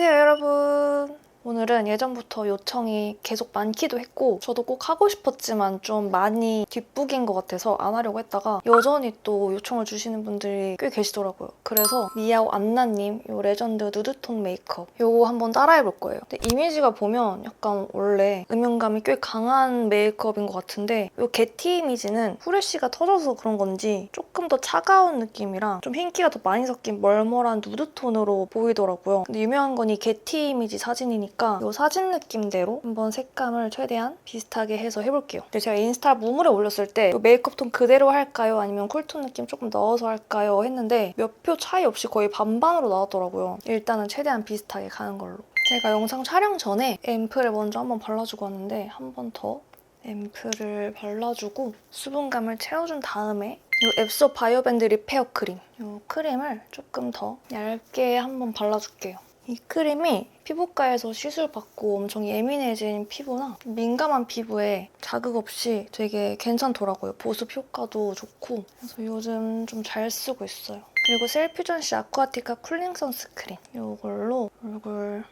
안녕하세요 여러분. 오늘은 예전부터 요청이 계속 많기도 했고 저도 꼭 하고 싶었지만 좀 많이 뒷북인 것 같아서 안 하려고 했다가 여전히 또 요청을 주시는 분들이 꽤 계시더라고요. 그래서 미야오 안나님 요 레전드 누드톤 메이크업 요거 한번 따라해볼 거예요. 근데 이미지가 보면 약간 원래 음영감이 꽤 강한 메이크업인 것 같은데 요 게티 이미지는 후레쉬가 터져서 그런 건지 조금 더 차가운 느낌이랑 좀 흰기가 더 많이 섞인 멀멀한 누드톤으로 보이더라고요. 근데 유명한 건 이 게티 이미지 사진이니까 이 사진 느낌대로 한번 색감을 최대한 비슷하게 해서 해볼게요. 근데 제가 인스타 무물에 올렸을 때 메이크업 톤 그대로 할까요? 아니면 쿨톤 느낌 조금 넣어서 할까요? 했는데 몇 표 차이 없이 거의 반반으로 나왔더라고요. 일단은 최대한 비슷하게 가는 걸로. 제가 영상 촬영 전에 앰플을 먼저 한번 발라주고 왔는데 한 번 더 앰플을 발라주고 수분감을 채워준 다음에 이 앱소 바이오밴드 리페어 크림 이 크림을 조금 더 얇게 한번 발라줄게요. 이 크림이 피부과에서 시술받고 엄청 예민해진 피부나 민감한 피부에 자극 없이 되게 괜찮더라고요. 보습 효과도 좋고 그래서 요즘 좀 잘 쓰고 있어요. 그리고 셀퓨전시 아쿠아티카 쿨링 선스크림 이걸로 얼굴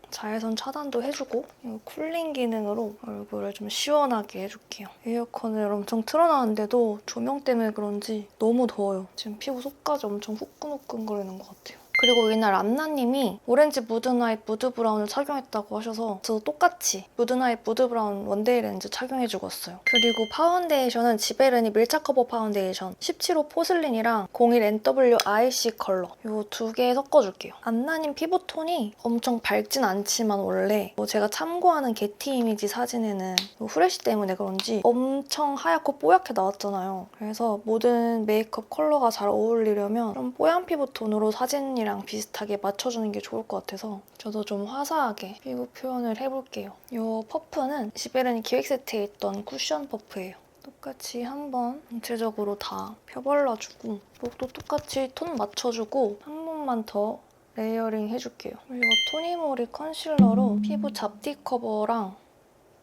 자외선 차단도 해주고 이 쿨링 기능으로 얼굴을 좀 시원하게 해줄게요. 에어컨을 엄청 틀어놨는데도 조명 때문에 그런지 너무 더워요. 지금 피부 속까지 엄청 후끈후끈거리는 것 같아요. 그리고 이날 안나님이 오렌지 무드나잇 무드 브라운을 착용했다고 하셔서 저도 똑같이 무드나잇 무드 브라운 원데이 렌즈 착용해주고 왔어요. 그리고 파운데이션은 지베르니 밀착 커버 파운데이션 17호 포슬린이랑 01 NW IC 컬러 이 두 개 섞어줄게요. 안나님 피부톤이 엄청 밝진 않지만 원래 제가 참고하는 게티 이미지 사진에는 후레쉬 때문에 그런지 엄청 하얗고 뽀얗게 나왔잖아요. 그래서 모든 메이크업 컬러가 잘 어울리려면 좀 뽀얀 피부톤으로 사진이랑 비슷하게 맞춰주는 게 좋을 것 같아서 저도 좀 화사하게 피부 표현을 해볼게요. 이 퍼프는 지베르니 기획 세트에 있던 쿠션 퍼프예요. 똑같이 한번 전체적으로 다 펴발라주고 목도 똑같이 톤 맞춰주고 한 번만 더 레이어링 해줄게요. 그리고 토니모리 컨실러로 피부 잡티 커버랑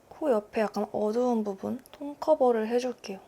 코 옆에 약간 어두운 부분 톤 커버를 해줄게요.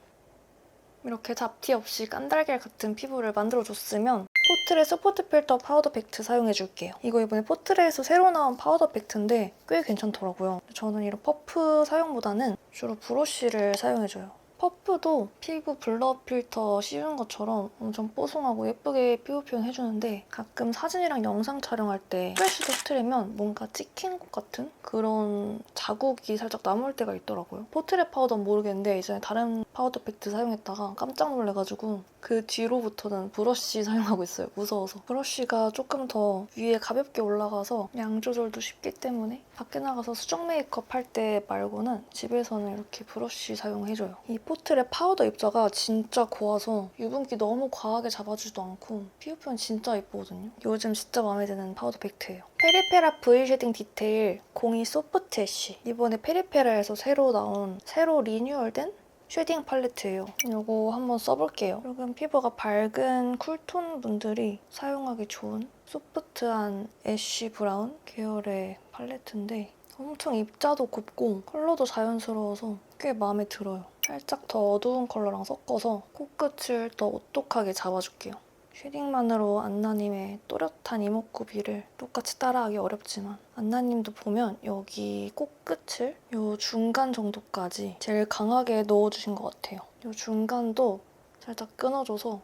이렇게 잡티 없이 깐달걀 같은 피부를 만들어줬으면 포트레 소프트 필터 파우더 팩트 사용해줄게요. 이거 이번에 포트레에서 새로 나온 파우더 팩트인데 꽤 괜찮더라고요. 저는 이런 퍼프 사용보다는 주로 브러쉬를 사용해줘요. 퍼프도 피부 블러 필터 씌운 것처럼 엄청 뽀송하고 예쁘게 피부 표현 해주는데 가끔 사진이랑 영상 촬영할 때 프레쉬 터트리면 뭔가 찍힌 것 같은 그런 자국이 살짝 남을 때가 있더라고요. 포트레 파우더는 모르겠는데 이전에 다른 파우더 팩트 사용했다가 깜짝 놀래가지고 그 뒤로부터는 브러쉬 사용하고 있어요. 무서워서. 브러쉬가 조금 더 위에 가볍게 올라가서 양 조절도 쉽기 때문에 밖에 나가서 수정 메이크업 할 때 말고는 집에서는 이렇게 브러쉬 사용해줘요. 이 포트레 파우더 입자가 진짜 고와서 유분기 너무 과하게 잡아주지도 않고 피부 표현 진짜 예쁘거든요. 요즘 진짜 마음에 드는 파우더 팩트예요. 페리페라 V 쉐딩 디테일 02 소프트 애쉬. 이번에 페리페라에서 새로 리뉴얼된 쉐딩 팔레트예요. 이거 한번 써볼게요. 조금 피부가 밝은 쿨톤 분들이 사용하기 좋은 소프트한 애쉬 브라운 계열의 팔레트인데 엄청 입자도 곱고 컬러도 자연스러워서 꽤 마음에 들어요. 살짝 더 어두운 컬러랑 섞어서 코끝을 더 오똑하게 잡아줄게요. 쉐딩만으로 안나님의 또렷한 이목구비를 똑같이 따라하기 어렵지만 안나님도 보면 여기 코끝을 이 중간 정도까지 제일 강하게 넣어주신 것 같아요. 이 중간도 살짝 끊어줘서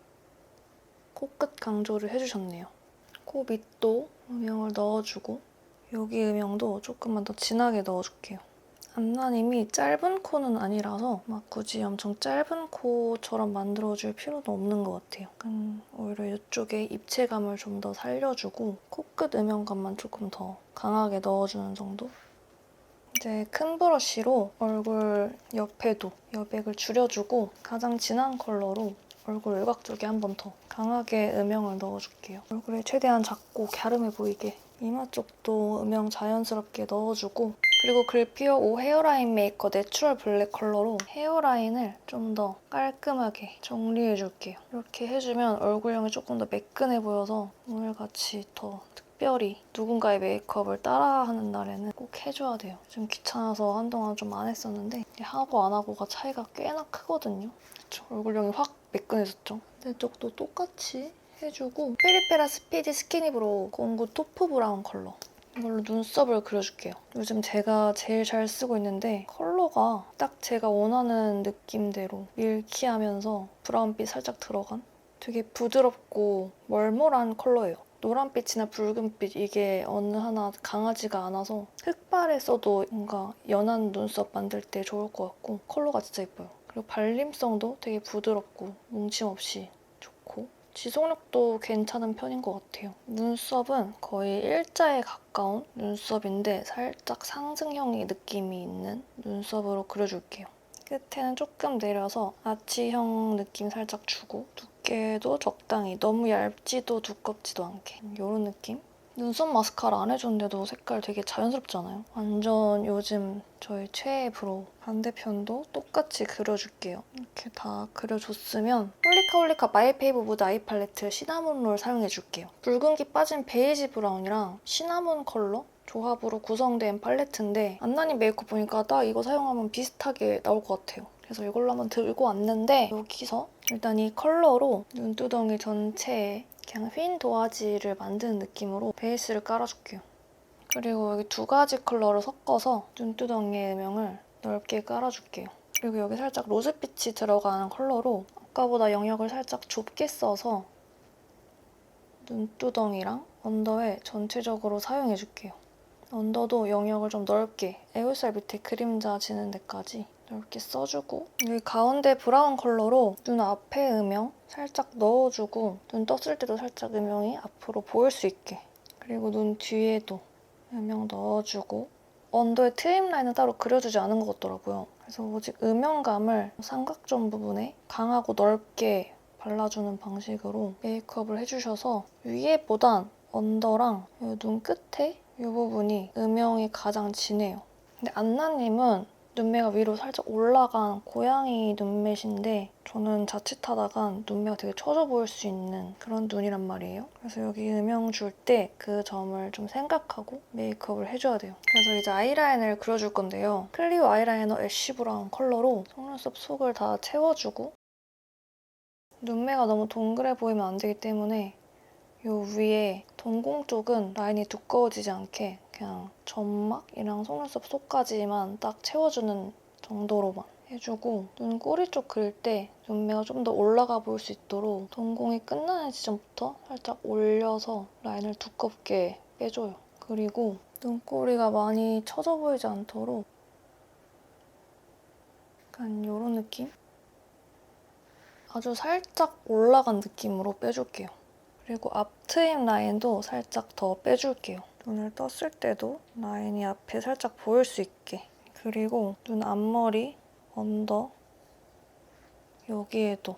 코끝 강조를 해주셨네요. 코 밑도 음영을 넣어주고 여기 음영도 조금만 더 진하게 넣어줄게요. 안나님이 짧은 코는 아니라서 막 굳이 엄청 짧은 코처럼 만들어줄 필요도 없는 것 같아요. 오히려 이쪽에 입체감을 좀 더 살려주고 코끝 음영감만 조금 더 강하게 넣어주는 정도? 이제 큰 브러쉬로 얼굴 옆에도 여백을 줄여주고 가장 진한 컬러로 얼굴 외곽 쪽에 한 번 더 강하게 음영을 넣어줄게요. 얼굴에 최대한 작고 갸름해 보이게 이마 쪽도 음영 자연스럽게 넣어주고 그리고 글피어 5 헤어라인 메이커 내추럴 블랙 컬러로 헤어라인을 좀 더 깔끔하게 정리해줄게요. 이렇게 해주면 얼굴형이 조금 더 매끈해 보여서 오늘같이 더 특별히 누군가의 메이크업을 따라하는 날에는 꼭 해줘야 돼요. 좀 귀찮아서 한동안 좀 안 했었는데 하고 안 하고가 차이가 꽤나 크거든요. 그쵸? 얼굴형이 확 매끈해졌죠? 내 쪽도 똑같이 해주고 페리페라 스피디 스키니브로우 09 토프 브라운 컬러 이걸로 눈썹을 그려줄게요. 요즘 제가 제일 잘 쓰고 있는데 컬러가 딱 제가 원하는 느낌대로 밀키하면서 브라운빛 살짝 들어간 되게 부드럽고 멀멀한 컬러예요. 노란빛이나 붉은빛 이게 어느 하나 강하지가 않아서 흑발에 써도 뭔가 연한 눈썹 만들 때 좋을 것 같고 컬러가 진짜 예뻐요. 그리고 발림성도 되게 부드럽고 뭉침 없이 좋고 지속력도 괜찮은 편인 것 같아요. 눈썹은 거의 일자에 가까운 눈썹인데 살짝 상승형의 느낌이 있는 눈썹으로 그려줄게요. 끝에는 조금 내려서 아치형 느낌 살짝 주고 두께도 적당히 너무 얇지도 두껍지도 않게 이런 느낌? 눈썹 마스카라 안 해줬는데도 색깔 되게 자연스럽지 않아요? 완전 요즘 저의 최애 브로우. 반대편도 똑같이 그려줄게요. 이렇게 다 그려줬으면 홀리카홀리카 마이 페이브 무드 아이 팔레트 시나몬롤 사용해줄게요. 붉은기 빠진 베이지 브라운이랑 시나몬 컬러 조합으로 구성된 팔레트인데 안나님 메이크업 보니까 딱 이거 사용하면 비슷하게 나올 것 같아요. 그래서 이걸로 한번 들고 왔는데 여기서 일단 이 컬러로 눈두덩이 전체에 그냥 휜 도화지를 만드는 느낌으로 베이스를 깔아줄게요. 그리고 여기 두 가지 컬러를 섞어서 눈두덩이의 음영을 넓게 깔아줄게요. 그리고 여기 살짝 로즈빛이 들어가는 컬러로 아까보다 영역을 살짝 좁게 써서 눈두덩이랑 언더에 전체적으로 사용해줄게요. 언더도 영역을 좀 넓게 애교살 밑에 그림자 지는 데까지 넓게 써주고 여기 가운데 브라운 컬러로 눈 앞에 음영 살짝 넣어주고 눈 떴을 때도 살짝 음영이 앞으로 보일 수 있게 그리고 눈 뒤에도 음영 넣어주고 언더의 트임 라인은 따로 그려주지 않은 것 같더라고요. 그래서 오직 음영감을 삼각존 부분에 강하고 넓게 발라주는 방식으로 메이크업을 해주셔서 위에보단 언더랑 눈 끝에 이 부분이 음영이 가장 진해요. 근데 안나님은 눈매가 위로 살짝 올라간 고양이 눈매신데 저는 자칫하다간 눈매가 되게 처져 보일 수 있는 그런 눈이란 말이에요. 그래서 여기 음영 줄 때 그 점을 좀 생각하고 메이크업을 해줘야 돼요. 그래서 이제 아이라인을 그려줄 건데요. 클리오 아이라이너 애쉬 브라운 컬러로 속눈썹 속을 다 채워주고 눈매가 너무 동그래 보이면 안 되기 때문에 이 위에 동공 쪽은 라인이 두꺼워지지 않게 그냥 점막이랑 속눈썹 속까지만 딱 채워주는 정도로만 해주고 눈꼬리 쪽 그릴 때 눈매가 좀 더 올라가 보일 수 있도록 동공이 끝나는 지점부터 살짝 올려서 라인을 두껍게 빼줘요. 그리고 눈꼬리가 많이 처져 보이지 않도록 약간 이런 느낌? 아주 살짝 올라간 느낌으로 빼줄게요. 그리고 앞 트임 라인도 살짝 더 빼줄게요. 눈을 떴을 때도 라인이 앞에 살짝 보일 수 있게. 그리고 눈 앞머리, 언더, 여기에도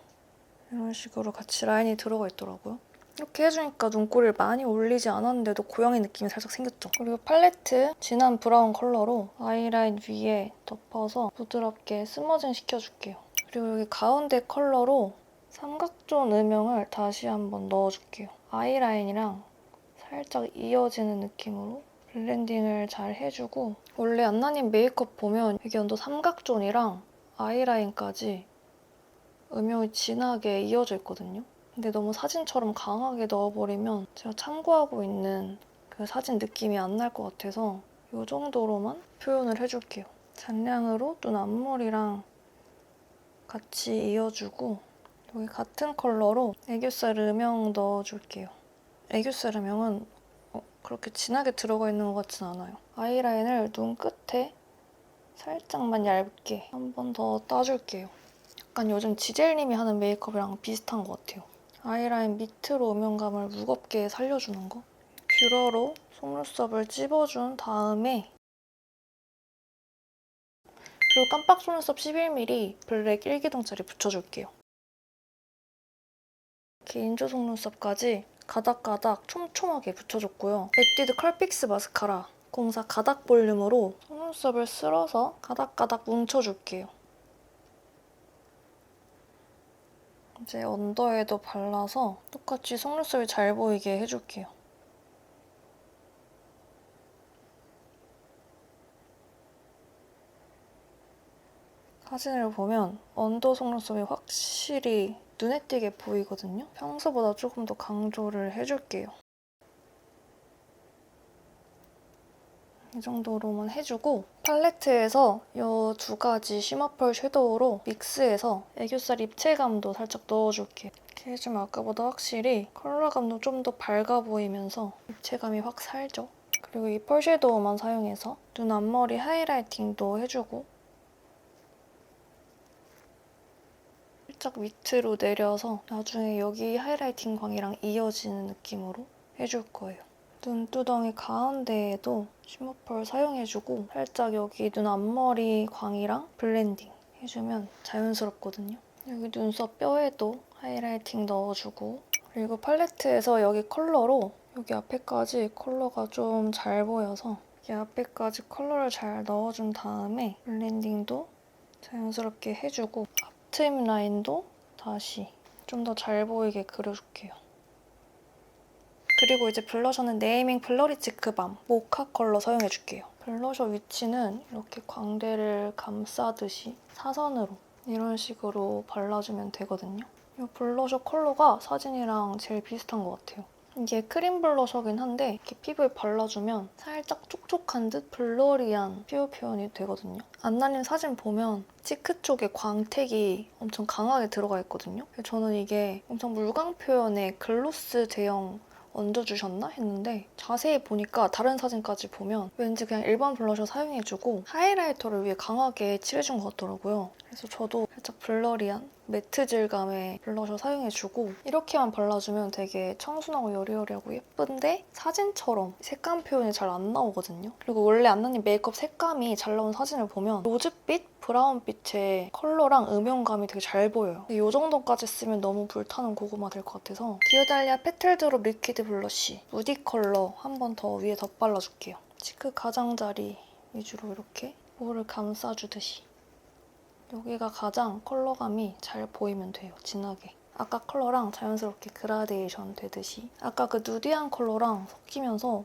이런 식으로 같이 라인이 들어가 있더라고요. 이렇게 해주니까 눈꼬리를 많이 올리지 않았는데도 고양이 느낌이 살짝 생겼죠? 그리고 팔레트 진한 브라운 컬러로 아이라인 위에 덮어서 부드럽게 스머징 시켜줄게요. 그리고 여기 가운데 컬러로 삼각존 음영을 다시 한번 넣어줄게요. 아이라인이랑 살짝 이어지는 느낌으로 블렌딩을 잘 해주고 원래 안나님 메이크업 보면 여기 언더 삼각존이랑 아이라인까지 음영이 진하게 이어져 있거든요. 근데 너무 사진처럼 강하게 넣어버리면 제가 참고하고 있는 그 사진 느낌이 안 날 것 같아서 이 정도로만 표현을 해줄게요. 잔량으로 눈 앞머리랑 같이 이어주고 여기 같은 컬러로 애교살 음영 넣어줄게요. 애교살 음영은 그렇게 진하게 들어가 있는 것 같진 않아요. 아이라인을 눈 끝에 살짝만 얇게 한 번 더 따줄게요. 약간 요즘 지젤님이 하는 메이크업이랑 비슷한 것 같아요. 아이라인 밑으로 음영감을 무겁게 살려주는 거. 뷰러로 속눈썹을 찝어준 다음에 그리고 깜빡 속눈썹 11mm 블랙 1기둥짜리 붙여줄게요. 이렇게 인조 속눈썹까지 가닥가닥 촘촘하게 붙여줬고요. 에뛰드 컬픽스 마스카라 04 가닥 볼륨으로 속눈썹을 쓸어서 가닥가닥 뭉쳐줄게요. 이제 언더에도 발라서 똑같이 속눈썹이 잘 보이게 해줄게요. 사진을 보면 언더 속눈썹이 확실히 눈에 띄게 보이거든요. 평소보다 조금 더 강조를 해줄게요. 이 정도로만 해주고 팔레트에서 이 두 가지 쉬머 펄 섀도우로 믹스해서 애교살 입체감도 살짝 넣어줄게요. 이렇게 해주면 아까보다 확실히 컬러감도 좀 더 밝아 보이면서 입체감이 확 살죠. 그리고 이 펄 섀도우만 사용해서 눈 앞머리 하이라이팅도 해주고 살짝 밑으로 내려서 나중에 여기 하이라이팅 광이랑 이어지는 느낌으로 해줄 거예요. 눈두덩이 가운데에도 쉬머펄 사용해주고 살짝 여기 눈 앞머리 광이랑 블렌딩 해주면 자연스럽거든요. 여기 눈썹 뼈에도 하이라이팅 넣어주고 그리고 팔레트에서 여기 컬러로 여기 앞에까지 컬러가 좀 잘 보여서 여기 앞에까지 컬러를 잘 넣어준 다음에 블렌딩도 자연스럽게 해주고 앞트임 라인도 다시 좀 더 잘 보이게 그려줄게요. 그리고 이제 블러셔는 네이밍 플러리치크 밤 모카 컬러 사용해줄게요. 블러셔 위치는 이렇게 광대를 감싸듯이 사선으로 이런 식으로 발라주면 되거든요. 이 블러셔 컬러가 사진이랑 제일 비슷한 것 같아요. 이게 크림 블러셔긴 한데 이렇게 피부에 발라주면 살짝 촉촉한 듯 블러리한 피부 표현이 되거든요. 안나님 사진 보면 치크 쪽에 광택이 엄청 강하게 들어가 있거든요. 저는 이게 엄청 물광 표현의 글로스 제형 얹어주셨나 했는데 자세히 보니까 다른 사진까지 보면 왠지 그냥 일반 블러셔 사용해주고 하이라이터를 위해 강하게 칠해준 것 같더라고요. 그래서 저도 살짝 블러리한 매트 질감의 블러셔 사용해주고 이렇게만 발라주면 되게 청순하고 여리여리하고 예쁜데 사진처럼 색감 표현이 잘 안 나오거든요. 그리고 원래 안나님 메이크업 색감이 잘 나온 사진을 보면 로즈빛? 브라운빛의 컬러랑 음영감이 되게 잘 보여요. 이 정도까지 쓰면 너무 불타는 고구마 될 것 같아서 디오달리아 페틀드롭 리퀴드 블러쉬 무디 컬러 한 번 더 위에 덧발라줄게요. 치크 가장자리 위주로 이렇게 볼을 감싸주듯이 여기가 가장 컬러감이 잘 보이면 돼요, 진하게. 아까 컬러랑 자연스럽게 그라데이션 되듯이 아까 그 누디한 컬러랑 섞이면서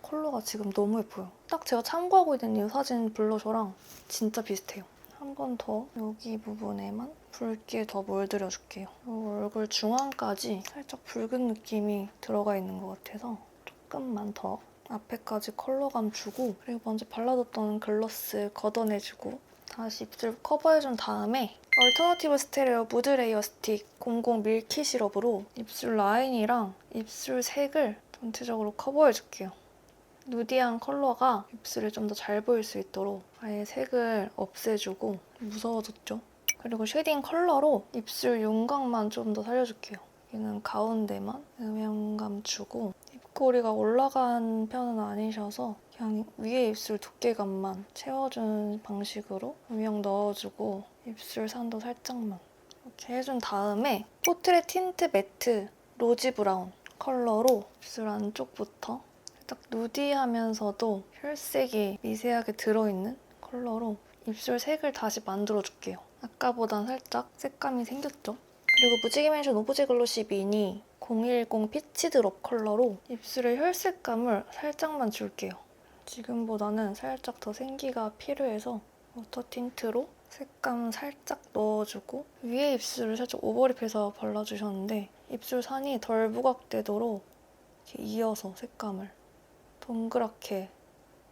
컬러가 지금 너무 예뻐요. 딱 제가 참고하고 있는 이 사진 블러셔랑 진짜 비슷해요. 한 번 더 여기 부분에만 붉게 더 물들여줄게요. 얼굴 중앙까지 살짝 붉은 느낌이 들어가 있는 것 같아서 조금만 더 앞에까지 컬러감 주고 그리고 먼저 발라뒀던 글로스 걷어내주고 다시 입술 커버해준 다음에 얼터너티브 스테레오 무드 레이어 스틱 00 밀키 시럽으로 입술 라인이랑 입술 색을 전체적으로 커버해줄게요. 누디한 컬러가 입술에 좀 더 잘 보일 수 있도록 아예 색을 없애주고 무서워졌죠? 그리고 쉐딩 컬러로 입술 윤곽만 좀 더 살려줄게요. 얘는 가운데만 음영감 주고 입꼬리가 올라간 편은 아니셔서 그냥 위에 입술 두께감만 채워주는 방식으로 음영 넣어주고 입술 산도 살짝만 이렇게 해준 다음에 포트레 틴트 매트 로지 브라운 컬러로 입술 안쪽부터 딱 누디하면서도 혈색이 미세하게 들어있는 컬러로 입술 색을 다시 만들어줄게요. 아까보단 살짝 색감이 생겼죠? 그리고 무지개 맨션 오브제 글로시 미니 010 피치 드롭 컬러로 입술의 혈색감을 살짝만 줄게요. 지금보다는 살짝 더 생기가 필요해서 워터 틴트로 색감 살짝 넣어주고 위에 입술을 살짝 오버립해서 발라주셨는데 입술 산이 덜 부각되도록 이렇게 이어서 색감을 동그랗게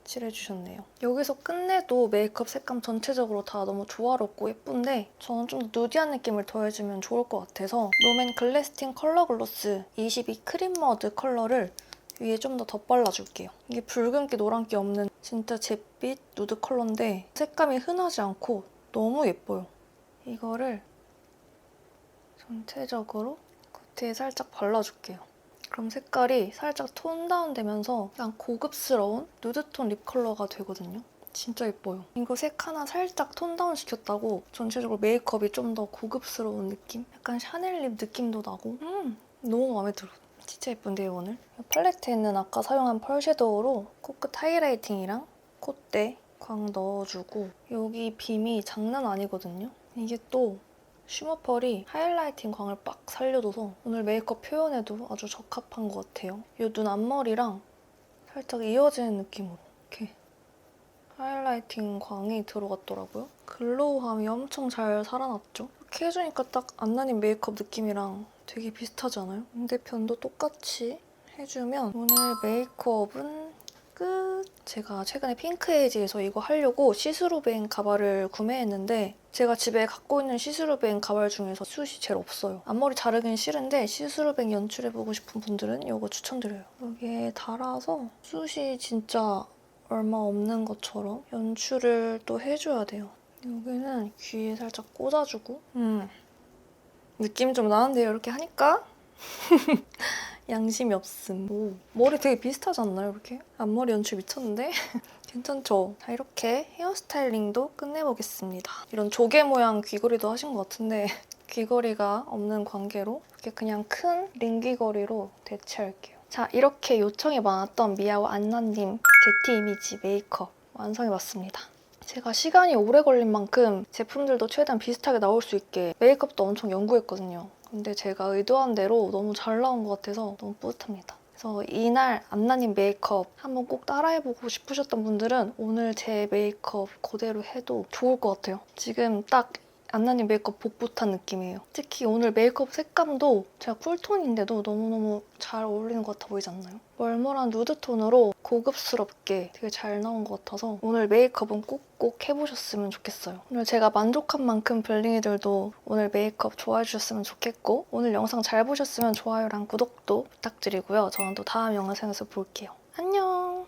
칠해주셨네요. 여기서 끝내도 메이크업 색감 전체적으로 다 너무 조화롭고 예쁜데 저는 좀 더 누디한 느낌을 더해주면 좋을 것 같아서 롬앤 글래스틴 컬러 글로스 22 크림 머드 컬러를 위에 좀 더 덧발라줄게요. 이게 붉은기 노란기 없는 진짜 잿빛 누드 컬러인데 색감이 흔하지 않고 너무 예뻐요. 이거를 전체적으로 겉에 살짝 발라줄게요. 그럼 색깔이 살짝 톤 다운 되면서 그냥 고급스러운 누드톤 립 컬러가 되거든요. 진짜 예뻐요. 이거 색 하나 살짝 톤 다운 시켰다고 전체적으로 메이크업이 좀 더 고급스러운 느낌? 약간 샤넬 립 느낌도 나고 너무 마음에 들어요. 진짜 예쁜데요, 오늘? 팔레트에는 아까 사용한 펄 섀도우로 코끝 하이라이팅이랑 콧대 광 넣어주고 여기 빔이 장난 아니거든요? 이게 또 쉬머펄이 하이라이팅 광을 빡 살려줘서 오늘 메이크업 표현에도 아주 적합한 것 같아요. 이 눈 앞머리랑 살짝 이어지는 느낌으로 이렇게 하이라이팅 광이 들어갔더라고요. 글로우함이 엄청 잘 살아났죠? 이렇게 해주니까 딱 안나님 메이크업 느낌이랑 되게 비슷하지 않아요? 반대편도 똑같이 해주면 오늘 메이크업은 끝! 제가 최근에 핑크에이지에서 이거 하려고 시스루뱅 가발을 구매했는데 제가 집에 갖고 있는 시스루뱅 가발 중에서 숱이 제일 없어요. 앞머리 자르긴 싫은데 시스루뱅 연출해보고 싶은 분들은 이거 추천드려요. 여기에 달아서 숱이 진짜 얼마 없는 것처럼 연출을 또 해줘야 돼요. 여기는 귀에 살짝 꽂아주고 느낌 좀 나는데요, 이렇게 하니까? 양심이 없음. 오, 머리 되게 비슷하지 않나요, 이렇게? 앞머리 연출 미쳤는데? 괜찮죠? 자, 이렇게 헤어스타일링도 끝내보겠습니다. 이런 조개 모양 귀걸이도 하신 것 같은데 귀걸이가 없는 관계로 이렇게 그냥 큰 링 귀걸이로 대체할게요. 자, 이렇게 요청이 많았던 미아오 안나님 게티 이미지 메이크업 완성해봤습니다. 제가 시간이 오래 걸린 만큼 제품들도 최대한 비슷하게 나올 수 있게 메이크업도 엄청 연구했거든요. 근데 제가 의도한 대로 너무 잘 나온 것 같아서 너무 뿌듯합니다. 그래서 이날 안나님 메이크업 한번 꼭 따라해보고 싶으셨던 분들은 오늘 제 메이크업 그대로 해도 좋을 것 같아요. 지금 딱 안나님 메이크업 복붙한 느낌이에요. 특히 오늘 메이크업 색감도 제가 쿨톤인데도 너무너무 잘 어울리는 것 같아 보이지 않나요? 멀멀한 누드톤으로 고급스럽게 되게 잘 나온 것 같아서 오늘 메이크업은 꼭 해보셨으면 좋겠어요. 오늘 제가 만족한 만큼 블링이들도 오늘 메이크업 좋아해주셨으면 좋겠고 오늘 영상 잘 보셨으면 좋아요랑 구독도 부탁드리고요. 저는 또 다음 영상에서 볼게요. 안녕!